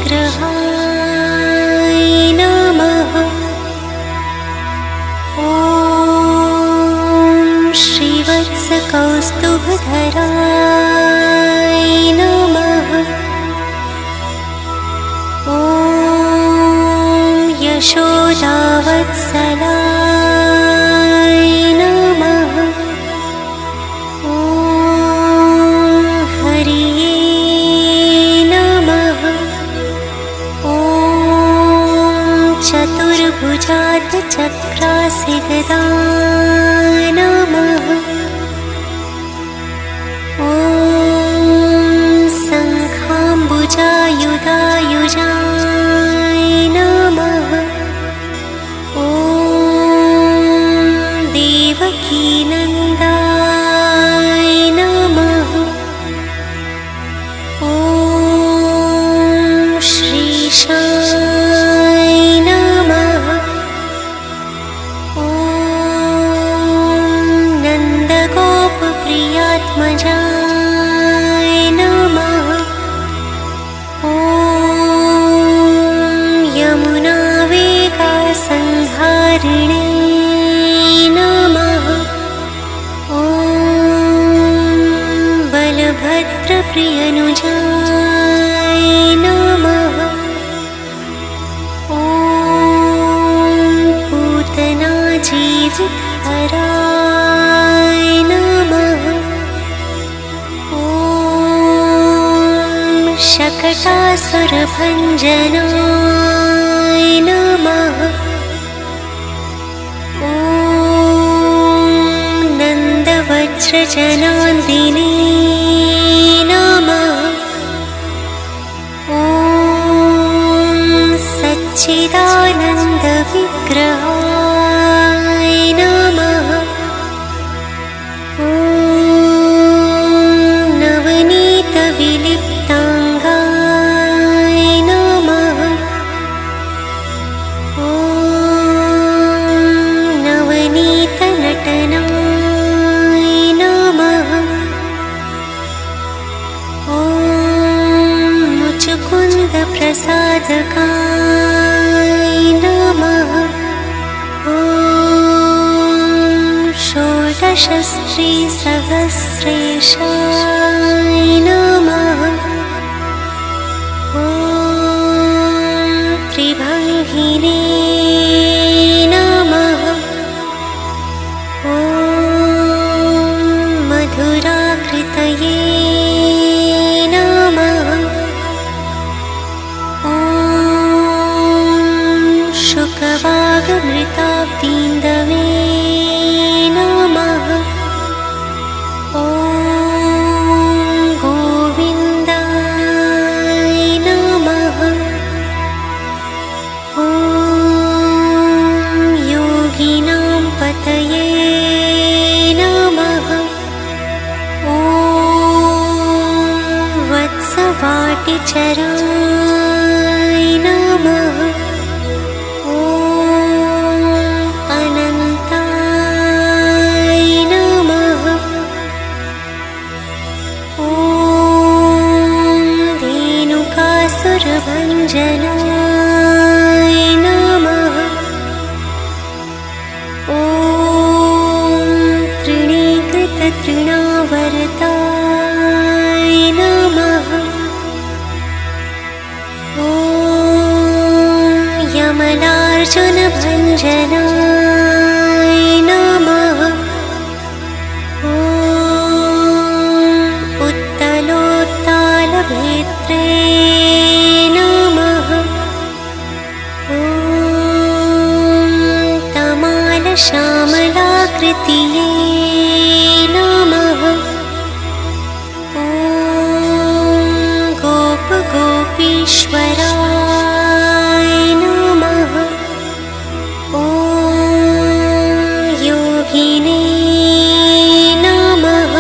विग्रहाय नमः। ॐ श्रीवत्सकौस्तुभधराय नमः। ॐ यशोदावत्सलाय नमः। ॐ हरिये नमः। ॐ चतुर्भुजातचक्रासिगदाय नमः। ॐ शङ्खाम्बुजायुधायुजाय नमः। ॐ देवकीनन्दाय नमः। ॐ श्रीशाय नमः। ॐ नन्दगोपप्रियात्मजाय नमः। ॐ यमुनावेगासंहारिणे नमः। ॐ बलभद्रप्रियनुजाय नमः। ॐ पूतनाजीवितहराय नमः। ॐ शकटासुरभञ्जनाय नमः। ॐ नन्दवज्रजनान्दिने नमः। ॐ सच्चिदानन्दविग्रहाय नमः। ॐ नवनीतविलिप्ताङ्गाय नमः। ॐ नवनीतनटनाय नमः। ॐ मुचुकुन्दप्रसादकाय नमः। ॐ षोडशस्त्रीसहस्रेशाय नमः। ॐ त्रिभङ्गिने नमः। ॐ मधुराकृतये नमः। ॐ शुकवागमृताब्दीन्दवे नमः। ॐ गोविन्दाय नमः। ॐ योगिनां पतये नमः। ॐ वत्सवाटिचराय नमः। ॐ अनन्ताय नमः। ॐ धेनुकासुरभञ्जनाय नमः। ॐ तृणीकृततृणावर्ताय नमः। ॐ यमलार्जुनभञ्जनाय नमः। ॐ उत्तलोत्तालभेत्रे नमः। ॐ तमालश्यामलाकृतये नमः। ॐ गोपगोपीश्वराय नमः। ॐ योगिने नमः।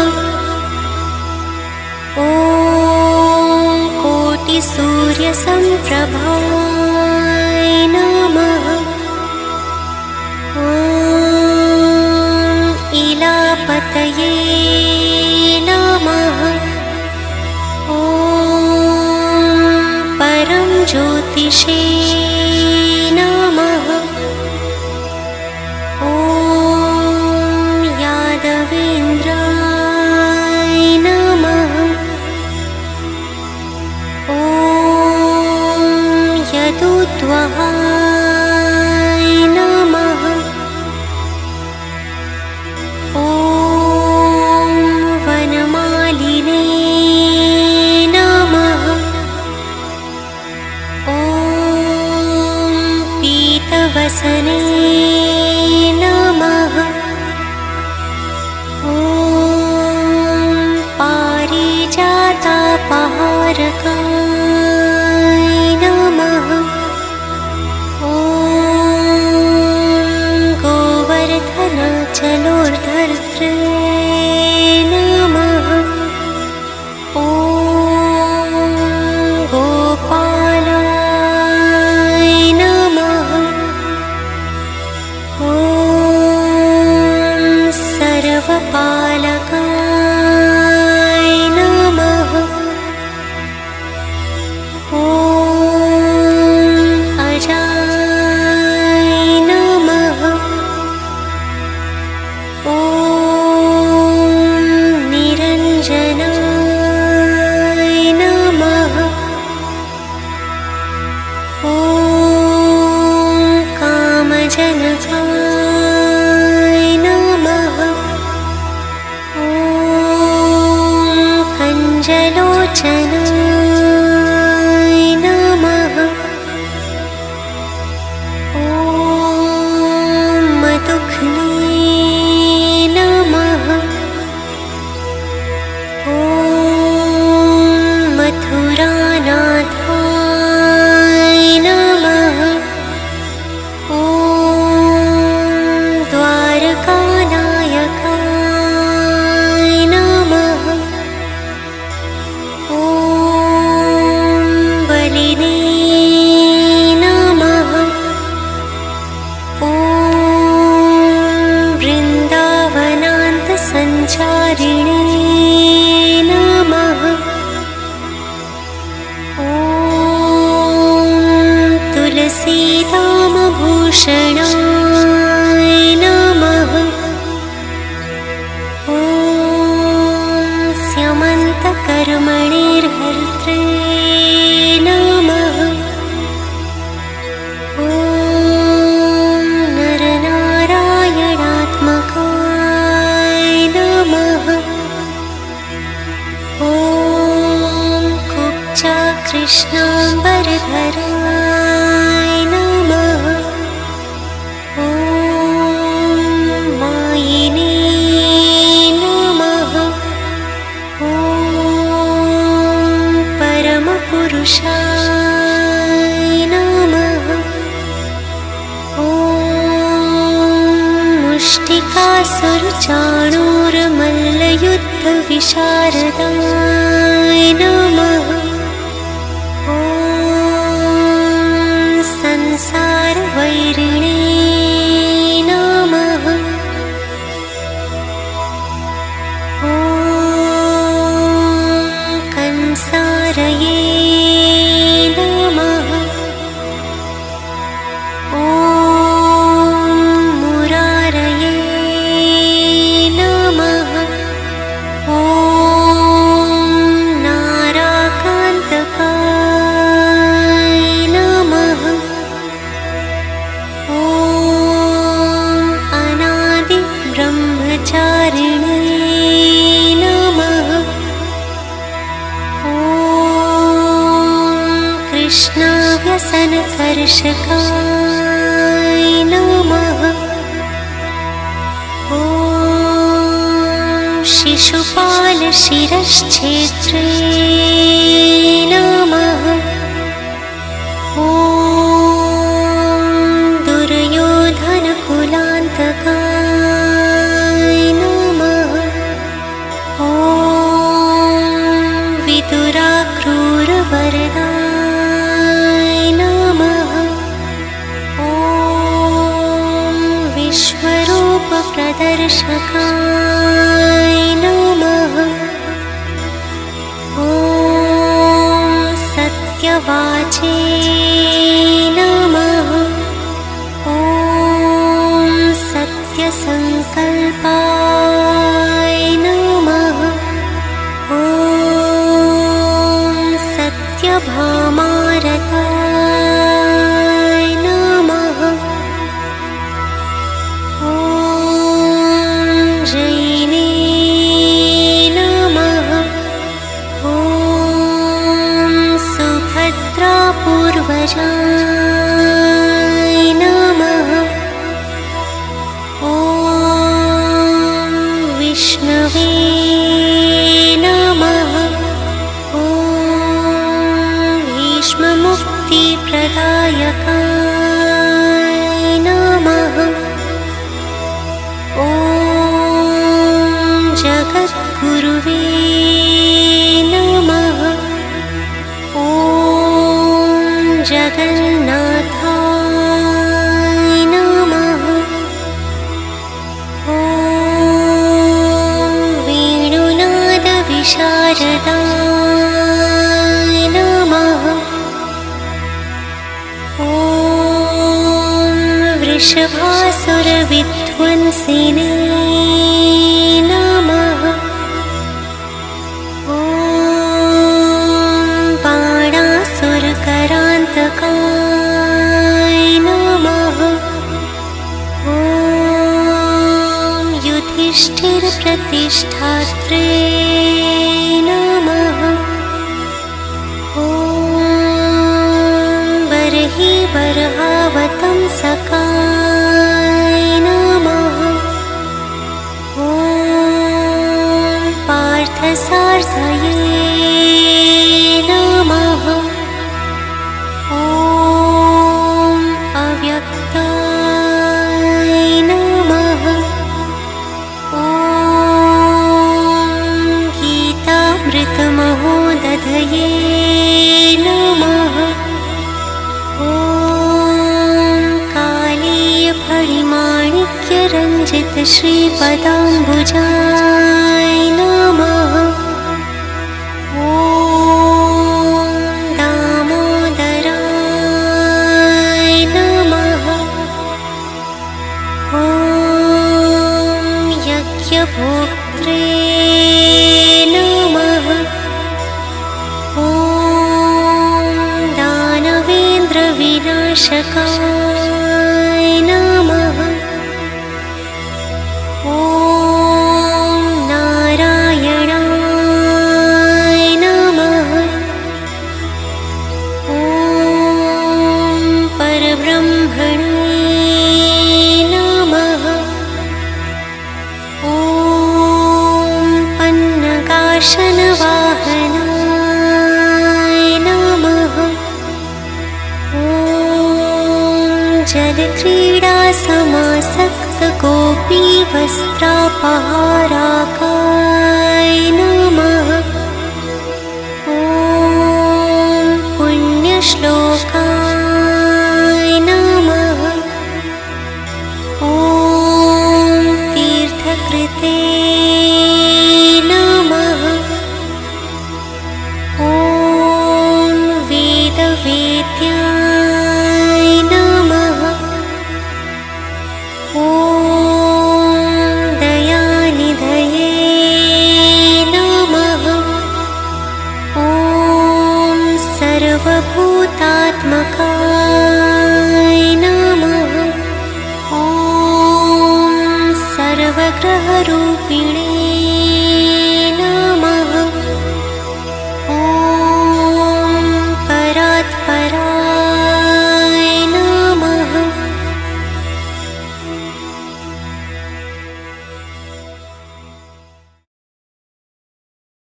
ॐ कोटिसूर्यसम्प्रभाय नमः। ॐ इलापतये नमः। ॐ परं ज्योतिस्वरूपाय ज्योतिषे नमः। ॐ यादवेन्द्राय नमः। ॐ यदुद्वहाय नमः। ॐ वनमालिने नमः। ॐ पीतवसने नमः। ॐ पारिजातापहारकाय नमः। ॐ गोवर्धनाचलोर्धर्त्रे नमः। ॐ गोपालाय नमः। ॐ सर्वपालकाय नमः। ॐ अजाय नमः। ॐ निरञ्जनाय नमः। ॐ कामजनकाय नमः। ॐ कञ्जलोचनाय नमः। ॐ मधुघ्ने नमः। ॐ मथुरानाथाय नमः। ॐ द्वारकानायकाय नमः। ॐ बलिने नमः। ॐ वृन्दावनान्तसञ्चारिणे नमः। ॐ तुलसीदामभूषणाय नमः। ॐ स्यमन्तकर्मणिर्हर्त्रे नमः। ॐ नरनारायणात्मकाय नमः। ॐ कुब्जाकृष्णाम्बरधराय नमः। ॐ मायिने नमः। ॐ परमपुरुषाय नमः। ॐ मुष्टिकासुरचाणूरमल्लयुद्धविशारदाय नमः। ॐ संसारवैरिणे नमः। ॐ कंसारये नमः। ॐ मुरारये नमः। ॐ नाराकान्तकाय नमः। ॐ अनादिब्रह्मचारिणे नमः। ॐ कृष्णाव्यसनकर्षकाय नमः। ॐ शिशुपालशिरश्छेत्रे नमः। ॐ दुर्योधनकुलान्तकाय नमः। ॐ विदुराक्रूरवरदाय नमः। ॐ विश्वरूपप्रदर्शकाय नमः। ॐ सत्यवाचे सत्यभामारताय नमः। ॐ जैने नमः। ॐ सुभद्रापूर्वजाय नमः। ॐ विष्णवे नमः। ॐ भीष्ममुक्तिप्रदायकाय नमः। ॐ जगद्गुरुवे नमः। ॐ जगन्नाथाय नमः। ॐ वेणुनादविशारदाय नमः। ॐ वृषभासुरविध्वंसिने नमः। ॐ बाणासुरकरान्तकाय नमः। ॐ युधिष्ठिरप्रतिष्ठात्रे नमः। ॐ बर्हिबर्हावतंसकाय नमः। ॐ पार्थसारथये नमः। ॐ अव्यक्ताय नमः। ॐ गीतामृतमहोदधये नमः। ॐ कालीयफणिमाणिक्यरञ्जितश्रीपदाम्बुजाय नमः। ॐ दामोदराय नमः। ॐ यज्ञभोक्त्रे नमः। ॐ दानवेन्द्रविनाशकाय नमः। ॐ नारायणाय नमः। ॐ परब्रह्मणे नमः। ॐ पन्नगाशनवाहनाय नमः। ॐ जलक्रीडासमासक्तगोपीवस्त्रापहाराकाय नमः। ॐ पुण्यश्लोकाय नमः। ॐ तीर्थकृते नमः। ॐ वेदवेद्याय नमः। ॐ दयानिधये नमः। ॐ सर्वभूतात्मकाय नमः। ॐ सर्वग्रहरूपिणे